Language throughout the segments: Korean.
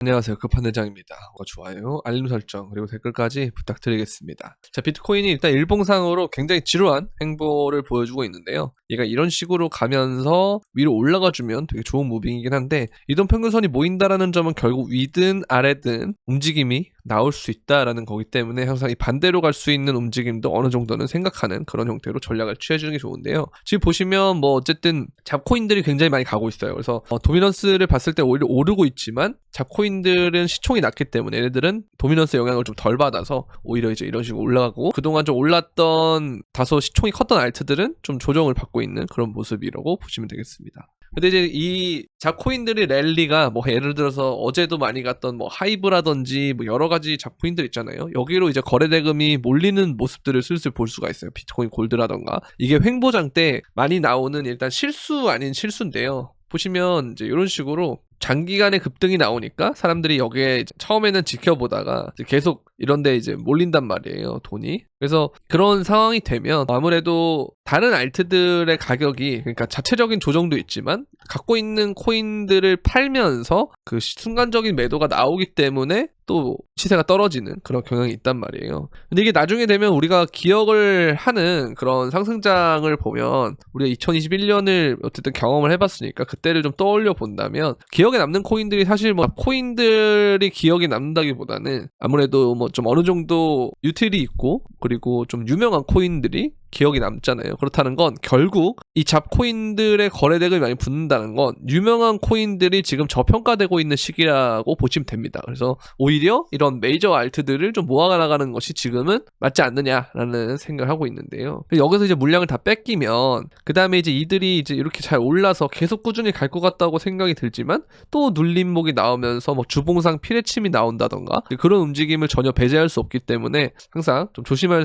안녕하세요. 급한대장입니다. 좋아요, 알림 설정, 그리고 댓글까지 부탁드리겠습니다. 자, 비트코인이 일단 일봉상으로 굉장히 지루한 행보를 보여주고 있는데요. 얘가 이런 식으로 가면서 위로 올라가주면 되게 좋은 무빙이긴 한데, 이동평균선이 모인다라는 점은 결국 위든 아래든 움직임이 나올 수 있다라는 거기 때문에 항상 이 반대로 갈 수 있는 움직임도 어느 정도는 생각하는 그런 형태로 전략을 취해주는 게 좋은데요. 지금 보시면 뭐 어쨌든 잡코인들이 굉장히 많이 가고 있어요. 그래서 도미넌스를 봤을 때 오히려 오르고 있지만 잡코인들은 시총이 낮기 때문에 얘네들은 도미넌스 영향을 좀 덜 받아서 오히려 이제 이런 식으로 올라가고, 그동안 좀 올랐던 다소 시총이 컸던 알트들은 좀 조정을 받고 있는 그런 모습이라고 보시면 되겠습니다. 근데 이제 이 잡코인들의 랠리가 뭐 예를 들어서 어제도 많이 갔던 뭐 하이브라든지 뭐 여러 가지 잡코인들 있잖아요. 여기로 이제 거래대금이 몰리는 모습들을 슬슬 볼 수가 있어요. 비트코인 골드라던가. 이게 횡보장 때 많이 나오는 일단 실수 아닌 실수인데요. 보시면 이제 이런 식으로 장기간의 급등이 나오니까 사람들이 여기에 처음에는 지켜보다가 이제 계속 이런데 이제 몰린단 말이에요, 돈이. 그래서 그런 상황이 되면 아무래도 다른 알트들의 가격이, 그러니까 자체적인 조정도 있지만 갖고 있는 코인들을 팔면서 그 순간적인 매도가 나오기 때문에 또 시세가 떨어지는 그런 경향이 있단 말이에요. 근데 이게 나중에 되면 우리가 기억을 하는 그런 상승장을 보면, 우리가 2021년을 어쨌든 경험을 해봤으니까 그때를 좀 떠올려 본다면 기억에 남는 코인들이 사실 뭐 코인들이 기억에 남는다기보다는 아무래도 뭐 좀 어느 정도 유틸이 있고 그리고 좀 유명한 코인들이 기억이 남잖아요. 그렇다는 건 결국 이 잡코인들의 거래대금이 많이 붙는다는 건 유명한 코인들이 지금 저평가되고 있는 시기라고 보시면 됩니다. 그래서 오히려 이런 메이저 알트들을 좀 모아나가는 것이 지금은 맞지 않느냐라는 생각을 하고 있는데요. 여기서 이제 물량을 다 뺏기면 그 다음에 이제 이들이 이제 이렇게 잘 올라서 계속 꾸준히 갈 것 같다고 생각이 들지만 또 눌림목이 나오면서 뭐 주봉상 피레침이 나온다던가 그런 움직임을 전혀 배제할 수 없기 때문에 항상 좀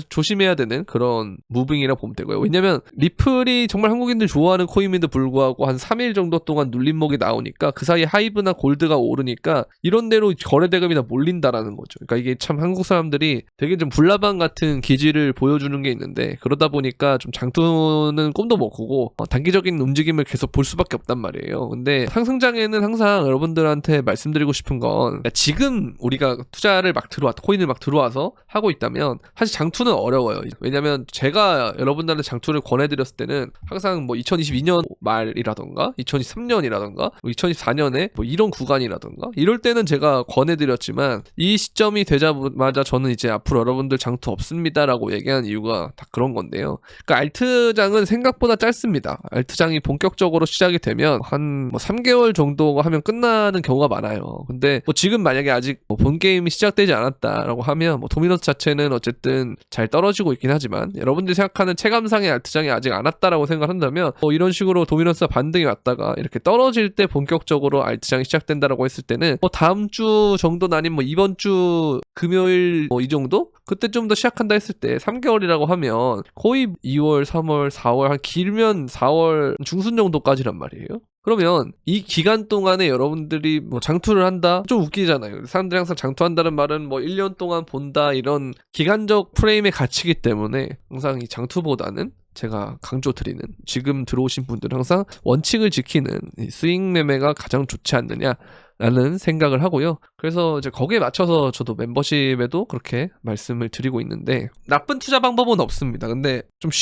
조심해야 되는 그런 무빙이라 보면 되고요. 왜냐면 리플이 정말 한국인들 좋아하는 코인임에도 불구하고 한 3일 정도 동안 눌림목이 나오니까 그 사이에 하이브나 골드가 오르니까 이런 대로 거래대금이 다 몰린다라는 거죠. 그러니까 이게 참 한국 사람들이 되게 좀 불나방 같은 기질을 보여주는 게 있는데, 그러다 보니까 좀 장투는 꿈도 못 꾸고 단기적인 움직임을 계속 볼 수밖에 없단 말이에요. 근데 상승장에는 항상 여러분들한테 말씀드리고 싶은 건, 지금 우리가 투자를 막 코인을 막 들어와서 하고 있다면 사실 장투는 어려워요. 왜냐면 제가 여러분들한테 장투를 권해드렸을 때는 항상 뭐 2022년 말이라던가 2023년이라던가 2024년에 뭐 이런 구간이라던가 이럴 때는 제가 권해드렸지만, 이 시점이 되자마자 저는 이제 앞으로 여러분들 장투 없습니다라고 얘기한 이유가 다 그런 건데요. 그러니까 알트장은 생각보다 짧습니다. 알트장이 본격적으로 시작이 되면 한 뭐 3개월 정도 하면 끝나는 경우가 많아요. 근데 뭐 지금 만약에 아직 뭐 본 게임이 시작되지 않았다라고 하면 뭐 도미넌스 자체는 어쨌든 잘 떨어지고 있긴 하지만, 여러분들이 생각하는 체감상의 알트장이 아직 안 왔다라고 생각한다면 이런 식으로 도미넌스가 반등이 왔다가 이렇게 떨어질 때 본격적으로 알트장이 시작된다라고 했을 때는 뭐 다음 주 정도는 아니면 뭐 이번 주 금요일 뭐 이 정도? 그때 좀 더 시작한다 했을 때 3개월이라고 하면 거의 2월, 3월, 4월, 한 길면 4월 중순 정도까지란 말이에요. 그러면 이 기간 동안에 여러분들이 뭐 장투를 한다? 좀 웃기잖아요. 사람들이 항상 장투한다는 말은 뭐 1년 동안 본다, 이런 기간적 프레임에 갇히기 때문에 항상 이 장투보다는 제가 강조드리는, 지금 들어오신 분들은 항상 원칙을 지키는 이 스윙 매매가 가장 좋지 않느냐라는 생각을 하고요. 그래서 이제 거기에 맞춰서 저도 멤버십에도 그렇게 말씀을 드리고 있는데, 나쁜 투자 방법은 없습니다. 근데 좀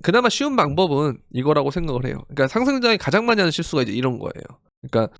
그나마 쉬운 방법은 이거라고 생각을 해요. 그러니까 상승장이 가장 많이 하는 실수가 이제 이런 거예요. 그러니까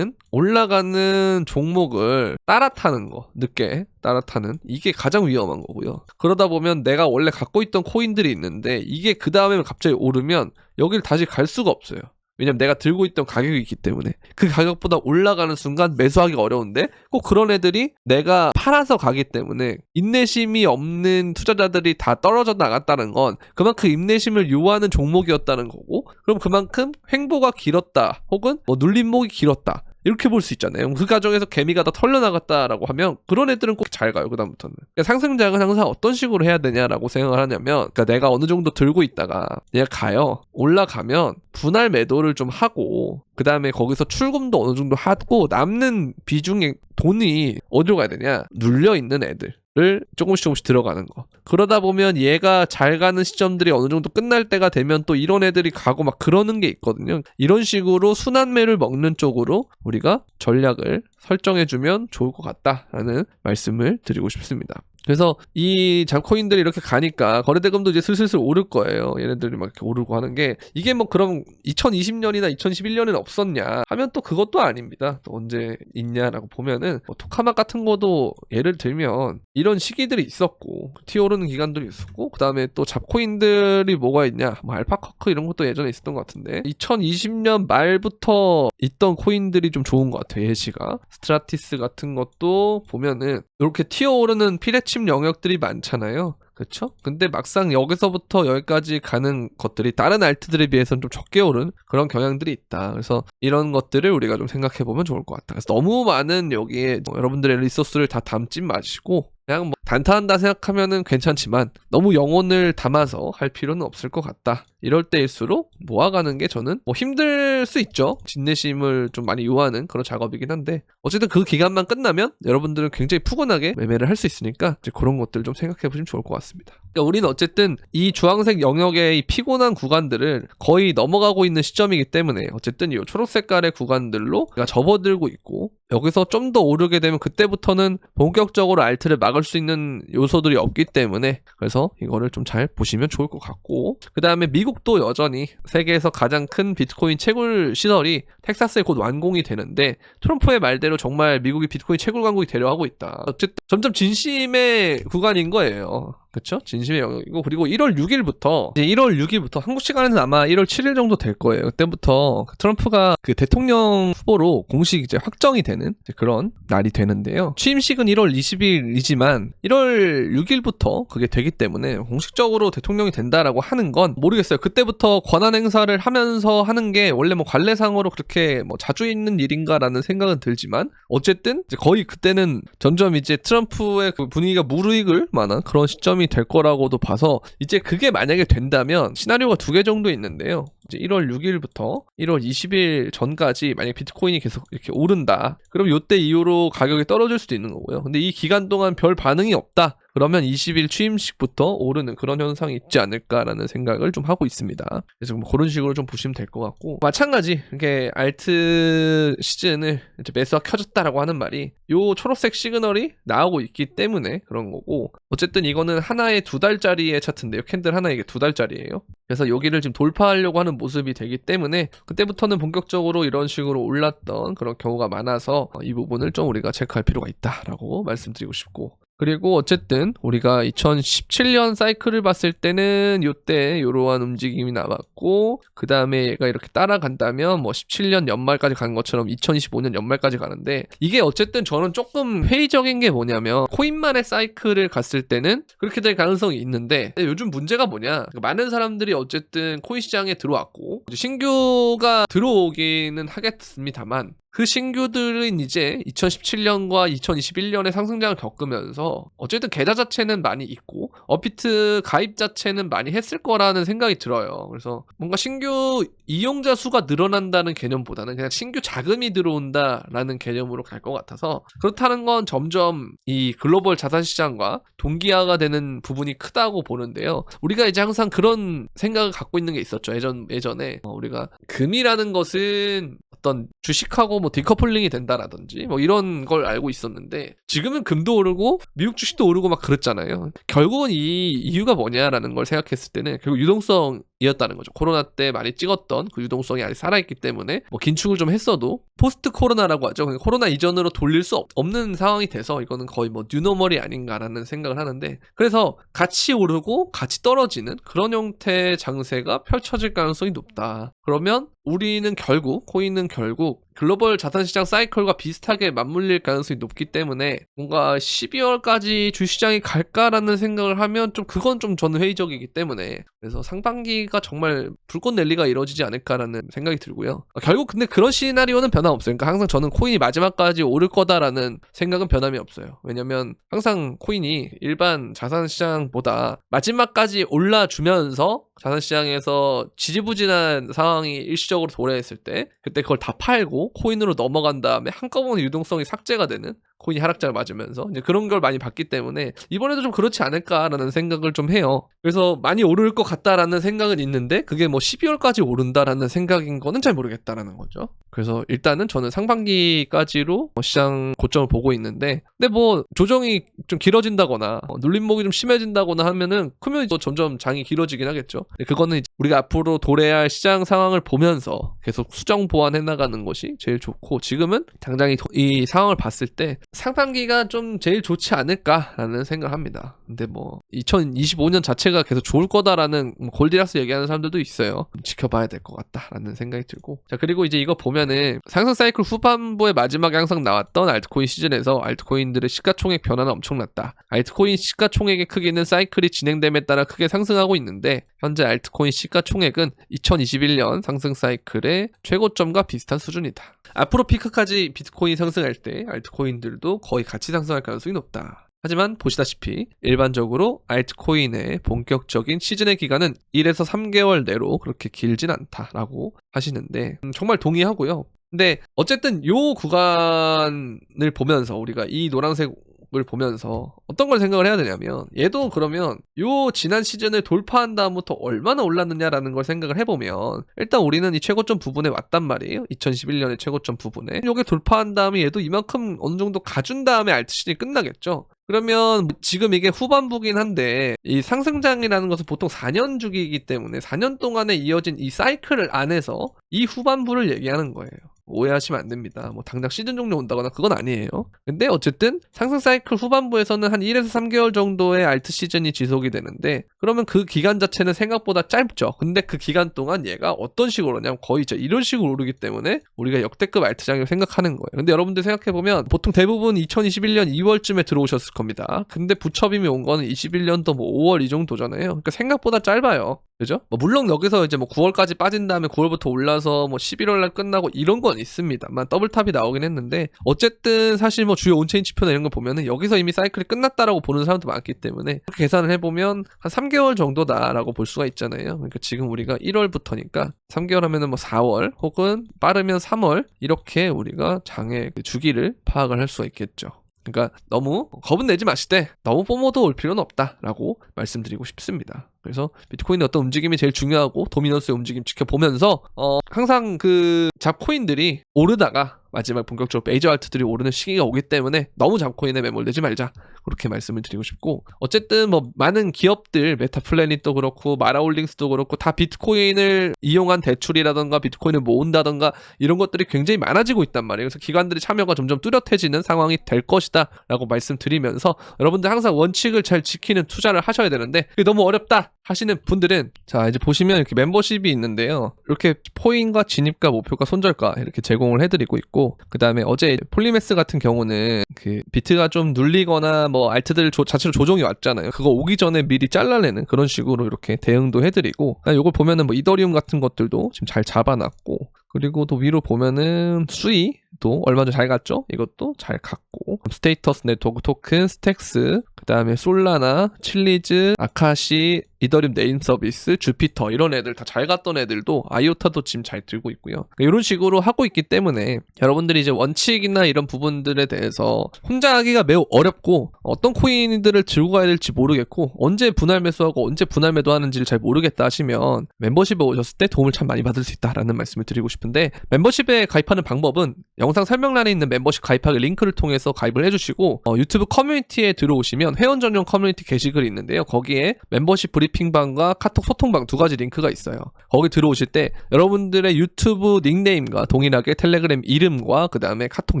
올라가는 종목을 따라타는 거, 늦게 따라타는, 이게 가장 위험한 거고요. 그러다 보면 내가 원래 갖고 있던 코인들이 있는데 이게 그 다음에 갑자기 오르면 여기를 다시 갈 수가 없어요. 왜냐면 내가 들고 있던 가격이 있기 때문에 그 가격보다 올라가는 순간 매수하기가 어려운데, 꼭 그런 애들이 내가 팔아서 가기 때문에 인내심이 없는 투자자들이 다 떨어져 나갔다는 건 그만큼 인내심을 요하는 종목이었다는 거고, 그럼 그만큼 횡보가 길었다 혹은 뭐 눌림목이 길었다, 이렇게 볼 수 있잖아요. 그 과정에서 개미가 다 털려나갔다라고 하면 그런 애들은 꼭 잘 가요, 그다음부터는. 그러니까 상승장은 항상 어떤 식으로 해야 되냐라고 생각을 하냐면, 그러니까 내가 어느 정도 들고 있다가 얘가 가요. 올라가면 분할 매도를 좀 하고 그 다음에 거기서 출금도 어느 정도 하고 남는 비중의 돈이 어디로 가야 되냐? 눌려있는 애들, 를 조금씩 들어가는 거. 그러다 보면 얘가 잘 가는 시점들이 어느 정도 끝날 때가 되면 또 이런 애들이 가고 막 그러는 게 있거든요. 이런 식으로 순환매를 먹는 쪽으로 우리가 전략을 설정해주면 좋을 것 같다라는 말씀을 드리고 싶습니다. 그래서 이 잡코인들이 이렇게 가니까 거래대금도 이제 슬슬 오를 거예요. 얘네들이 막 이렇게 오르고 하는 게 이게 뭐 그럼 2020년이나 2011년에는 없었냐 하면 또 그것도 아닙니다. 또 언제 있냐라고 보면은 뭐 토카막 같은 거도 예를 들면 이런 시기들이 있었고 튀어오르는 기간들이 있었고 그 다음에 또 잡코인들이 뭐가 있냐 뭐 알파커크 이런 것도 예전에 있었던 것 같은데 2020년 말부터 있던 코인들이 좀 좋은 것 같아요. 예시가 스트라티스 같은 것도 보면은 이렇게 튀어오르는 피레침 영역들이 많잖아요. 그렇죠? 근데 막상 여기서부터 여기까지 가는 것들이 다른 알트들에 비해서는 좀 적게 오른 그런 경향들이 있다. 그래서 이런 것들을 우리가 좀 생각해보면 좋을 것 같다. 그래서 너무 많은 여기에 여러분들의 리소스를 다 담지 마시고 그냥 뭐 단타한다 생각하면은 괜찮지만 너무 영혼을 담아서 할 필요는 없을 것 같다. 이럴 때일수록 모아가는 게 저는 뭐 힘들 수 있죠. 인내심을 좀 많이 요하는 그런 작업이긴 한데 어쨌든 그 기간만 끝나면 여러분들은 굉장히 푸근하게 매매를 할 수 있으니까 이제 그런 것들 좀 생각해 보시면 좋을 것 같습니다. 그러니까 우리는 어쨌든 이 주황색 영역의 이 피곤한 구간들을 거의 넘어가고 있는 시점이기 때문에 어쨌든 이 초록 색깔의 구간들로 우리가 접어들고 있고 여기서 좀 더 오르게 되면 그때부터는 본격적으로 알트를 막을 수 있는 요소들이 없기 때문에 그래서 이거를 좀 잘 보시면 좋을 것 같고 그 다음에 미국도 여전히 세계에서 가장 큰 비트코인 채굴 시설이 텍사스에 곧 완공이 되는데 트럼프의 말대로 정말 미국이 비트코인 채굴 광국이 되려 하고 있다. 어쨌든 점점 진심의 구간인 거예요. 그쵸? 진심의 영역이고 그리고 1월 6일부터 이제 1월 6일부터 한국 시간에는 아마 1월 7일 정도 될 거예요. 그때부터 트럼프가 그 대통령 후보로 공식 이제 확정이 되는 그런 날이 되는데요. 취임식은 1월 20일이지만 1월 6일부터 그게 되기 때문에 공식적으로 대통령이 된다라고 하는 건 모르겠어요. 그때부터 권한 행사를 하면서 하는 게 원래 뭐 관례상으로 그렇게 뭐 자주 있는 일인가라는 생각은 들지만 어쨌든 이제 거의 그때는 점점 이제 트럼프의 그 분위기가 무르익을 만한 그런 시점이 될 거라고도 봐서 이제 그게 만약에 된다면 시나리오가 두 개 정도 있는데요. 이제 1월 6일부터 1월 20일 전까지 만약 비트코인이 계속 이렇게 오른다. 그럼 이때 이후로 가격이 떨어질 수도 있는 거고요. 근데 이 기간 동안 별 반응이 없다. 그러면 20일 취임식부터 오르는 그런 현상이 있지 않을까라는 생각을 좀 하고 있습니다. 그래서 뭐 그런 식으로 좀 보시면 될 것 같고 마찬가지 이렇게 알트 시즌을 이제 매수가 켜졌다라고 하는 말이 요 초록색 시그널이 나오고 있기 때문에 그런 거고 어쨌든 이거는 하나의 2달짜리의 차트인데요. 캔들 하나에 이게 2달짜리예요. 그래서 여기를 지금 돌파하려고 하는 모습이 되기 때문에 그때부터는 본격적으로 이런 식으로 올랐던 그런 경우가 많아서 이 부분을 좀 우리가 체크할 필요가 있다라고 말씀드리고 싶고 그리고 어쨌든 우리가 2017년 사이클을 봤을 때는 이때 이러한 움직임이 나왔고 그 다음에 얘가 이렇게 따라간다면 뭐 17년 연말까지 가는 것처럼 2025년 연말까지 가는데 이게 어쨌든 저는 조금 회의적인 게 뭐냐면 코인만의 사이클을 갔을 때는 그렇게 될 가능성이 있는데 요즘 문제가 뭐냐 많은 사람들이 어쨌든 코인 시장에 들어왔고 신규가 들어오기는 하겠습니다만 그 신규들은 이제 2017년과 2021년에 상승장을 겪으면서 어쨌든 계좌 자체는 많이 있고 업비트 가입 자체는 많이 했을 거라는 생각이 들어요. 그래서 뭔가 신규 이용자 수가 늘어난다는 개념보다는 그냥 신규 자금이 들어온다라는 개념으로 갈 것 같아서 그렇다는 건 점점 이 글로벌 자산시장과 동기화가 되는 부분이 크다고 보는데요. 우리가 이제 항상 그런 생각을 갖고 있는 게 있었죠. 예전에 우리가 금이라는 것은 어떤 주식하고 뭐 디커플링이 된다라든지 뭐 이런 걸 알고 있었는데 지금은 금도 오르고 미국 주식도 오르고 막 그랬잖아요. 결국은 이 이유가 뭐냐라는 걸 생각했을 때는 결국 유동성이었다는 거죠. 코로나 때 많이 찍었던 그 유동성이 아직 살아있기 때문에 뭐 긴축을 좀 했어도 포스트 코로나라고 하죠. 코로나 이전으로 돌릴 수 없는 상황이 돼서 이거는 거의 뭐 뉴노멀이 아닌가라는 생각을 하는데 그래서 같이 오르고 같이 떨어지는 그런 형태의 장세가 펼쳐질 가능성이 높다. 그러면 우리는 결국 코인은 결국 글로벌 자산시장 사이클과 비슷하게 맞물릴 가능성이 높기 때문에 뭔가 12월까지 주시장이 갈까라는 생각을 하면 좀 그건 좀 저는 회의적이기 때문에 그래서 상반기가 정말 불꽃 랠리가 이루어지지 않을까라는 생각이 들고요. 결국 근데 그런 시나리오는 변함없어요. 그러니까 항상 저는 코인이 마지막까지 오를 거다라는 생각은 변함이 없어요. 왜냐면 항상 코인이 일반 자산시장보다 마지막까지 올라주면서 자산시장에서 지지부진한 상황이 일시적으로 도래했을 때 그때 그걸 다 팔고 코인으로 넘어간 다음에 한꺼번에 유동성이 삭제가 되는 코인이 하락장을 맞으면서 이제 그런 걸 많이 봤기 때문에 이번에도 좀 그렇지 않을까라는 생각을 좀 해요. 그래서 많이 오를 것 같다라는 생각은 있는데 그게 뭐 12월까지 오른다라는 생각인 거는 잘 모르겠다라는 거죠. 그래서 일단은 저는 상반기까지로 시장 고점을 보고 있는데 근데 뭐 조정이 좀 길어진다거나 눌림목이 좀 심해진다거나 하면은 크면 또 점점 장이 길어지긴 하겠죠. 그거는 이제 우리가 앞으로 도래할 시장 상황을 보면서 계속 수정 보완해 나가는 것이 제일 좋고 지금은 당장 이 상황을 봤을 때 상반기가 좀 제일 좋지 않을까라는 생각을 합니다. 근데 뭐 2025년 자체가 계속 좋을 거다라는 골디락스 얘기하는 사람들도 있어요. 지켜봐야 될 것 같다라는 생각이 들고 자 그리고 이제 이거 보면은 상승 사이클 후반부에 마지막에 항상 나왔던 알트코인 시즌에서 알트코인들의 시가총액 변화는 엄청났다. 알트코인 시가총액의 크기는 사이클이 진행됨에 따라 크게 상승하고 있는데 현재 알트코인 시가총액은 2021년 상승 사이클의 최고점과 비슷한 수준이다. 앞으로 피크까지 비트코인이 상승할 때 알트코인들도 거의 같이 상승할 가능성이 높다. 하지만 보시다시피 일반적으로 알트코인의 본격적인 시즌의 기간은 1에서 3개월 내로 그렇게 길진 않다라고 하시는데 정말 동의하고요. 근데 어쨌든 요 구간을 보면서 우리가 이 노란색을 보면서 어떤 걸 생각을 해야 되냐면 얘도 그러면 요 지난 시즌을 돌파한 다음부터 얼마나 올랐느냐라는 걸 생각을 해보면 일단 우리는 이 최고점 부분에 왔단 말이에요. 2011년의 최고점 부분에 요게 돌파한 다음에 얘도 이만큼 어느 정도 가준 다음에 알트 시즌이 끝나겠죠. 그러면 지금 이게 후반부긴 한데 이 상승장이라는 것은 보통 4년 주기이기 때문에 4년 동안에 이어진 이 사이클을 안에서 이 후반부를 얘기하는 거예요. 오해하시면 안 됩니다. 뭐 당장 시즌 종료 온다거나 그건 아니에요. 근데 어쨌든 상승 사이클 후반부에서는 한 1에서 3개월 정도의 알트 시즌이 지속이 되는데 그러면 그 기간 자체는 생각보다 짧죠. 근데 그 기간 동안 얘가 어떤 식으로 오냐면 거의 이런 식으로 오르기 때문에 우리가 역대급 알트장이라고 생각하는 거예요. 근데 여러분들 생각해보면 보통 대부분 2021년 2월쯤에 들어오셨을 겁니다. 근데 부처빔이 온 거는 21년도 뭐 5월 이 정도잖아요. 그러니까 생각보다 짧아요. 그죠? 물론 여기서 이제 뭐 9월까지 빠진 다음에 9월부터 올라서 뭐 11월 날 끝나고 이런 건 있습니다만 더블탑이 나오긴 했는데 어쨌든 사실 뭐 주요 온체인 지표나 이런 거 보면은 여기서 이미 사이클이 끝났다라고 보는 사람도 많기 때문에 그렇게 계산을 해보면 한 3개월 정도다라고 볼 수가 있잖아요. 그러니까 지금 우리가 1월부터니까 3개월 하면은 뭐 4월 혹은 빠르면 3월 이렇게 우리가 장의 주기를 파악을 할 수가 있겠죠. 그러니까 너무 겁은 내지 마시되 너무 뽀모도 올 필요는 없다라고 말씀드리고 싶습니다. 그래서 비트코인의 어떤 움직임이 제일 중요하고 도미넌스의 움직임 지켜보면서 항상 그 잡코인들이 오르다가 마지막 본격적으로 메이저 알트들이 오르는 시기가 오기 때문에 너무 잡코인에 매몰되지 말자 그렇게 말씀을 드리고 싶고 어쨌든 뭐 많은 기업들 메타플래닛도 그렇고 마라홀딩스도 그렇고 다 비트코인을 이용한 대출이라던가 비트코인을 모은다던가 이런 것들이 굉장히 많아지고 있단 말이에요. 그래서 기관들의 참여가 점점 뚜렷해지는 상황이 될 것이다 라고 말씀드리면서 여러분들 항상 원칙을 잘 지키는 투자를 하셔야 되는데 그게 너무 어렵다 하시는 분들은 자 이제 보시면 이렇게 멤버십이 있는데요. 이렇게 포인과 진입과 목표가 손절가 이렇게 제공을 해드리고 있고 그 다음에 어제 폴리메스 같은 경우는 그 비트가 좀 눌리거나 뭐 알트들 자체로 조정이 왔잖아요. 그거 오기 전에 미리 잘라내는 그런 식으로 이렇게 대응도 해드리고 이걸 보면은 뭐 이더리움 같은 것들도 지금 잘 잡아놨고 그리고 또 위로 보면은 수위도 얼마 전에 잘 갔죠? 이것도 잘 갔고 스테이터스 네트워크 토큰, 스택스, 그 다음에 솔라나, 칠리즈, 아카시, 이더리움 네임 서비스, 주피터 이런 애들 다 잘 갔던 애들도 아이오타도 지금 잘 들고 있고요. 그러니까 이런 식으로 하고 있기 때문에 여러분들이 이제 원칙이나 이런 부분들에 대해서 혼자 하기가 매우 어렵고 어떤 코인들을 들고 가야 될지 모르겠고 언제 분할 매수하고 언제 분할 매도하는지를 잘 모르겠다 하시면 멤버십에 오셨을 때 도움을 참 많이 받을 수 있다라는 말씀을 드리고 싶은데 멤버십에 가입하는 방법은 영상 설명란에 있는 멤버십 가입하기 링크를 통해서 가입을 해주시고 유튜브 커뮤니티에 들어오시면 회원 전용 커뮤니티 게시글이 있는데요. 거기에 멤버십 브리핑방과 카톡 소통방 두 가지 링크가 있어요. 거기 들어오실 때 여러분들의 유튜브 닉네임과 동일하게 텔레그램 이름과 그 다음에 카톡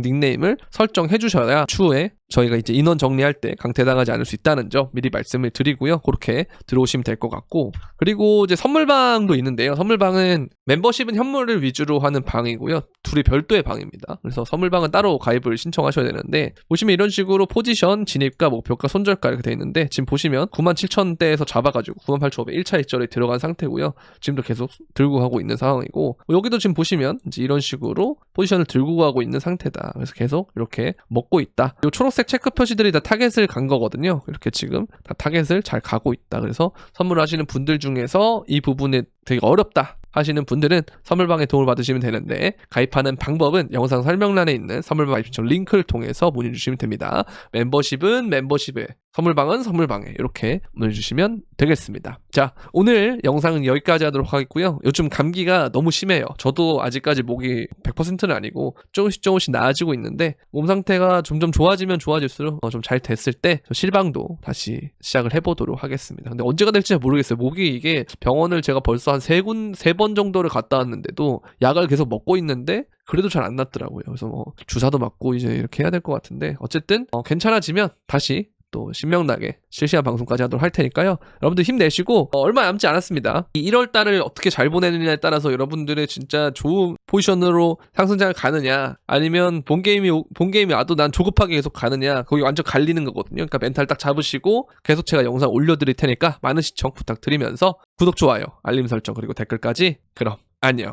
닉네임을 설정해 주셔야 추후에 저희가 이제 인원 정리할 때 강퇴당하지 않을 수 있다는 점 미리 말씀을 드리고요. 그렇게 들어오시면 될 것 같고 그리고 이제 선물방도 있는데요. 선물방은 멤버십은 현물을 위주로 하는 방이고요. 둘이 별도의 방입니다. 그래서 선물방은 따로 가입을 신청하셔야 되는데 보시면 이런 식으로 포지션, 진입가, 목표가, 손절가 이렇게 돼 있는데 지금 보시면 97,000대에서 잡아가지고 98,500 1차 익절에 들어간 상태고요. 지금도 계속 들고 가고 있는 상황이고 여기도 지금 보시면 이제 이런 식으로 포지션을 들고 가고 있는 상태다. 그래서 계속 이렇게 먹고 있다. 이 초록색 초록색 체크 표시들이 다 타겟을 간 거거든요. 이렇게 지금 다 타겟을 잘 가고 있다. 그래서 선물하시는 분들 중에서 이 부분에 되게 어렵다 하시는 분들은 선물방에 도움을 받으시면 되는데, 가입하는 방법은 영상 설명란에 있는 선물방 가입 신청 링크를 통해서 문의 주시면 됩니다. 멤버십은 멤버십에, 선물방은 선물방에 이렇게 문의 주시면 되겠습니다. 자, 오늘 영상은 여기까지 하도록 하겠고요. 요즘 감기가 너무 심해요. 저도 아직까지 목이 100%는 아니고 조금씩 나아지고 있는데, 몸 상태가 점점 좋아지면 좋아질수록 좀 잘 됐을 때 실방도 다시 시작을 해보도록 하겠습니다. 근데 언제가 될지 잘 모르겠어요. 목이 이게 병원을 제가 벌써 한 3번 정도를 갔다 왔는데도 약을 계속 먹고 있는데 그래도 잘 안 낫더라고요. 그래서 주사도 맞고 이제 이렇게 해야 될 것 같은데, 어쨌든 괜찮아지면 다시 또 신명나게 실시간 방송까지 하도록 할 테니까요. 여러분들 힘내시고, 얼마 남지 않았습니다. 이 1월 달을 어떻게 잘 보내느냐에 따라서 여러분들의 진짜 좋은 포지션으로 상승장을 가느냐, 아니면 본게임이 와도 난 조급하게 계속 가느냐, 거기 완전 갈리는 거거든요. 그러니까 멘탈 딱 잡으시고 계속 제가 영상 올려드릴 테니까 많은 시청 부탁드리면서 구독, 좋아요, 알림 설정, 그리고 댓글까지. 그럼 안녕.